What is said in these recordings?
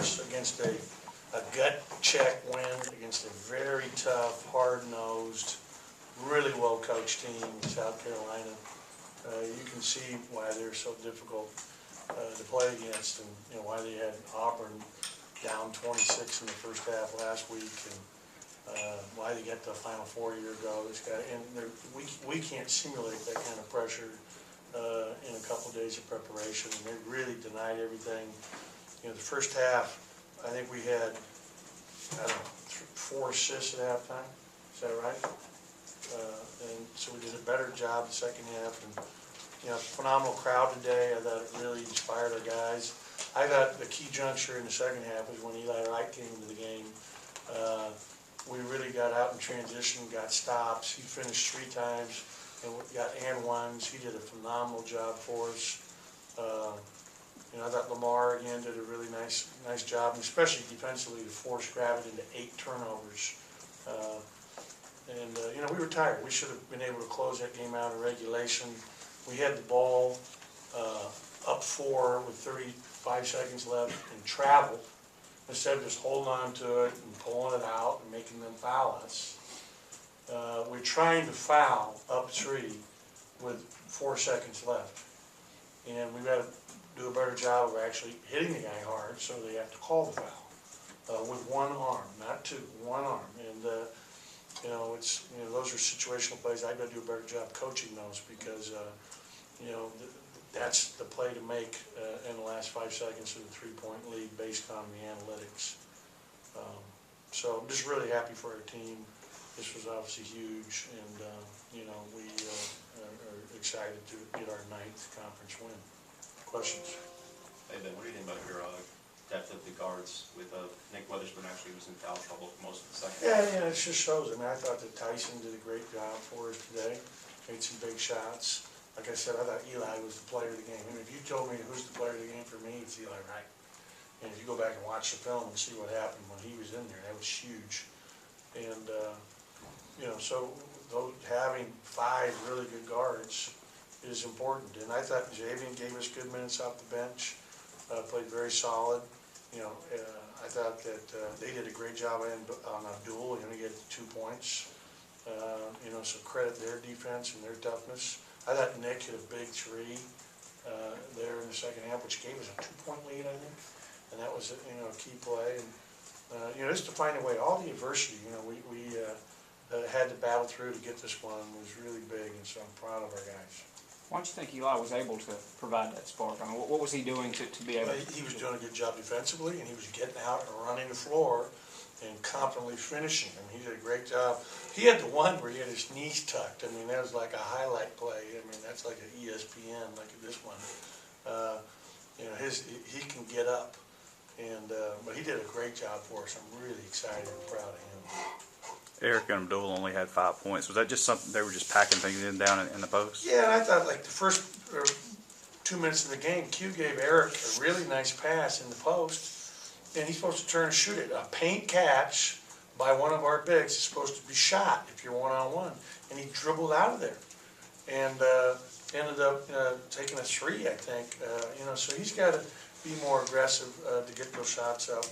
us against a gut check win against a very tough, hard-nosed, really well-coached team in South Carolina. You can see why they're so difficult to play against, and why they had Auburn down 26 in the first half last week, and why they got to the Final Four a year ago. We can't simulate that kind of pressure in a couple of days of preparation, and they really denied everything. The first half, I think we had, I don't know, 4 assists at halftime. Is that right? And so we did a better job the second half. And phenomenal crowd today. I thought it really inspired our guys. I thought the key juncture in the second half was when Eli Wright came into the game. We really got out in transition, got stops. He finished 3 times and got and ones. He did a phenomenal job for us. I thought Lamar again did a really nice job, and especially defensively to force Gravett into 8 turnovers. We were tired. We should have been able to close that game out in regulation. We had the ball up 4 with 35 seconds left and travel instead of just holding on to it and pulling it out and making them foul us. We're trying to foul up 3 with 4 seconds left, and we've got to do a better job of actually hitting the guy hard, so they have to call the foul with one arm, not 2, one arm. And those are situational plays. I've got to do a better job coaching those, because that's the play to make in the last 5 seconds of the 3-point lead based on the analytics. So I'm just really happy for our team. This was obviously huge, and we are excited to get our 9th conference win. Questions? Hey Ben, what do you think about your depth of the guards with Nick Weatherspoon actually was in foul trouble for most of the second half? Yeah, it just shows. I thought that Tyson did a great job for us today. Made some big shots. Like I said, I thought Eli was the player of the game. If you told me who's the player of the game for me, it's Eli Wright. And if you go back and watch the film and see what happened when he was in there, that was huge. And so having 5 really good guards is important. And I thought Javian gave us good minutes off the bench, played very solid. I thought that they did a great job on Abdul. He get 2 points. So credit their defense and their toughness. I thought Nick hit a big 3 there in the second half, which gave us a 2-point lead, I think. And that was a key play. And just to find a way, all the adversity, we had to battle through to get this one was really big, and so I'm proud of our guys. Why don't you think Eli was able to provide that spark? What was he doing to be able to? He was doing a good job defensively, and he was getting out and running the floor and competently finishing. He did a great job. He had the one where he had his knees tucked. That was like a highlight play. That's like an ESPN, like this one. He can get up, but he did a great job for us. I'm really excited and proud of him. Eric and Abdul only had 5 points. Was that just something they were just packing things in down in the post? Yeah, and I thought like the first 2 minutes of the game, Q gave Eric a really nice pass in the post, and he's supposed to turn and shoot it. A paint catch by one of our bigs is supposed to be shot if you're one-on-one, and he dribbled out of there and ended up taking a 3, I think. So he's got to be more aggressive to get those shots up.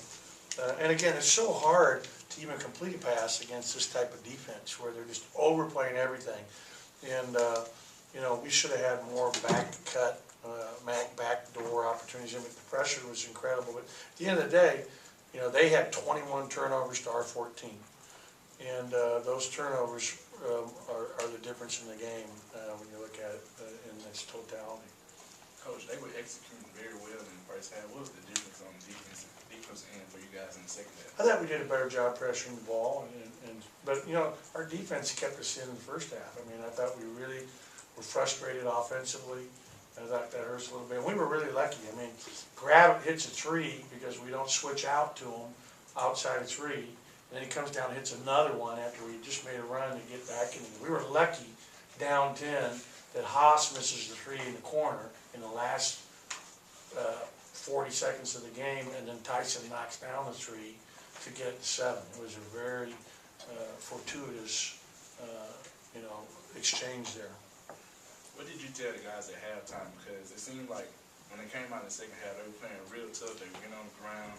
And again, it's so hard to even complete a pass against this type of defense where they're just overplaying everything. And, we should have had more backdoor opportunities. The pressure was incredible. But at the end of the day, they had 21 turnovers to our 14. And those turnovers are the difference in the game when you look at it in its totality. Coach, they were executing very well in the first half. What was the difference on the defensive end for you guys in the second half? I thought we did a better job pressuring the ball, but our defense kept us in the first half. I thought we really were frustrated offensively. I thought that hurts a little bit. We were really lucky. Gravett hits a 3 because we don't switch out to him outside of 3, and then he comes down and hits another one after we just made a run to get back in. We were lucky down 10 that Haas misses the 3 in the corner in the last 40 seconds of the game, and then Tyson knocks down the 3 to get it to 7. It was a very fortuitous, exchange there. What did you tell the guys at halftime? Because it seemed like when they came out in the second half, they were playing real tough. They were getting on the ground,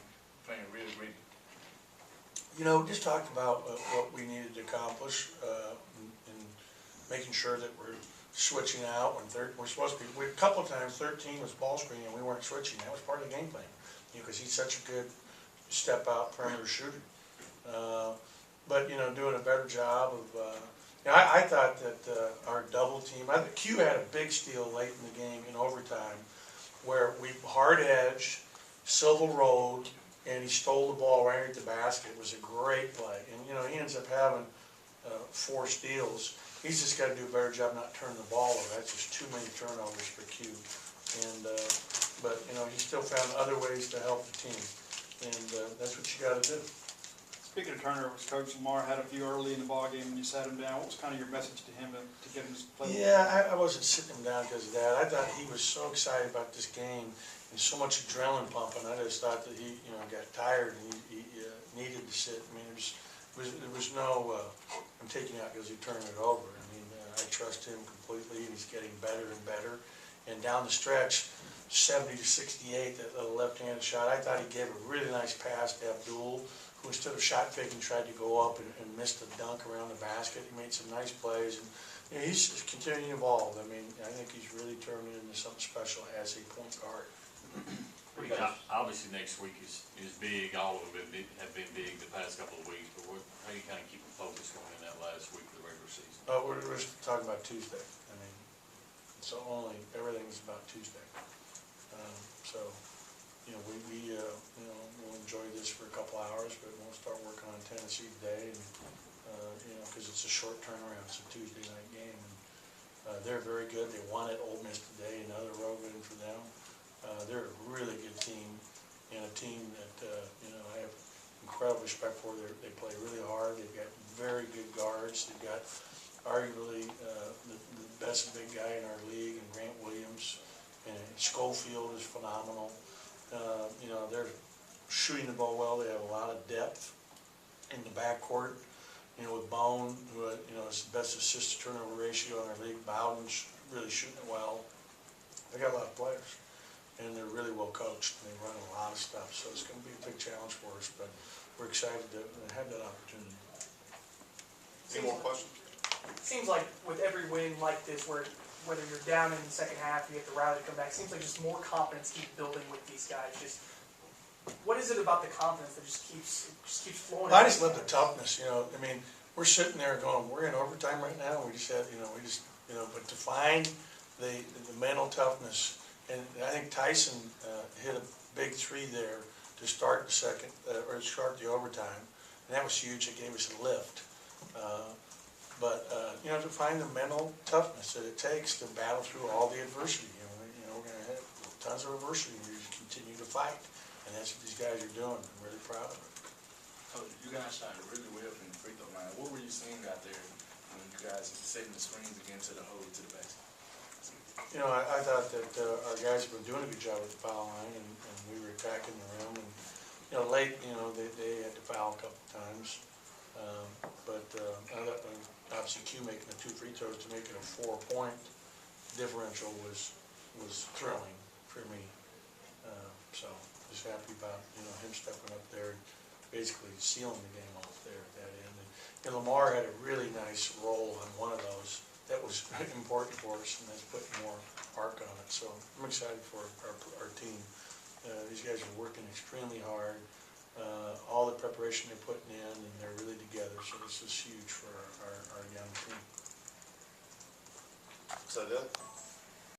Just talking about what we needed to accomplish, and making sure that we're switching out when we're supposed to be, a couple of times 13 was ball screen and we weren't switching. That was part of the game plan, because he's such a good step out perimeter shooter. But doing a better job of, I thought that our double team, I think Q had a big steal late in the game in overtime where we hard edged, Silva rolled, and he stole the ball right at the basket. It was a great play. And, he ends up having 4 steals. He's just got to do a better job not turning the ball over. That's just too many turnovers for Q. And, but, he still found other ways to help the team. And that's what you got to do. Speaking of turnovers, Coach Lamar had a few early in the ballgame when you sat him down. What was kind of your message to him to get him to play? Yeah, I wasn't sitting him down because of that. I thought he was so excited about this game and so much adrenaline pumping. I just thought that he, got tired and he needed to sit. I mean, there was no, I'm taking out because he turned it over. I mean, I trust him completely, and he's getting better and better. And down the stretch, 70 to 68, that little left-handed shot, I thought he gave a really nice pass to Abdul, who instead of shot faking tried to go up and missed the dunk around the basket. He made some nice plays, and he's just continuing to evolve. I mean, I think he's really turning into something special as a point guard. Obviously, next week is big. All of them have been big the past couple of weeks. But how do you kind of keep the focus going in that last week of the regular season? We're talking about Tuesday. I mean, so everything's about Tuesday. So, we'll enjoy this for a couple hours, but we'll start working on Tennessee today, and because it's a short turnaround. It's a Tuesday night game, and they're very good. They won at Ole Miss today, another road win for them. They're a really good team, and a team that I have incredible respect for. They play really hard. They've got very good guards. They've got arguably the best big guy in our league, and Grant Williams, and Schofield is phenomenal. They're shooting the ball well. They have a lot of depth in the backcourt. With Bone, who is the best assist to turnover ratio in our league. Bowden's really shooting it well. They got a lot of players, and they're really well coached. They run a lot of stuff, so it's going to be a big challenge for us. But we're excited to have that opportunity. Any more questions? Seems like with every win like this, whether you're down in the second half, you have to rally to come back. Seems like just more confidence keeps building with these guys. Just what is it about the confidence that just keeps flowing? I just love the toughness. I mean, we're sitting there going, we're in overtime right now. We just had, but to find the mental toughness, and I think Tyson hit a big 3 there to start the second or start the overtime, and that was huge. It gave us a lift. To find the mental toughness that it takes to battle through all the adversity. We're going to have tons of adversity. We just continue to fight, and that's what these guys are doing. I'm really proud of it. You guys shot really well from the free throw line. What were you seeing out there when you guys were setting the screens again to the hole to the basket? I thought that our guys have been doing a good job at the foul line, and we were attacking the rim. And late, they had to foul a couple of times. I thought obviously Q making the 2 free throws to make it a 4-point differential was thrilling for me. So just happy about him stepping up there and basically sealing the game off there at that end. And Lamar had a really nice roll on one of those. That was important for us, and that's putting more arc on it. So I'm excited for our team. These guys are working extremely hard. All the preparation they're putting in, and they're really together. So this is huge for our young team. So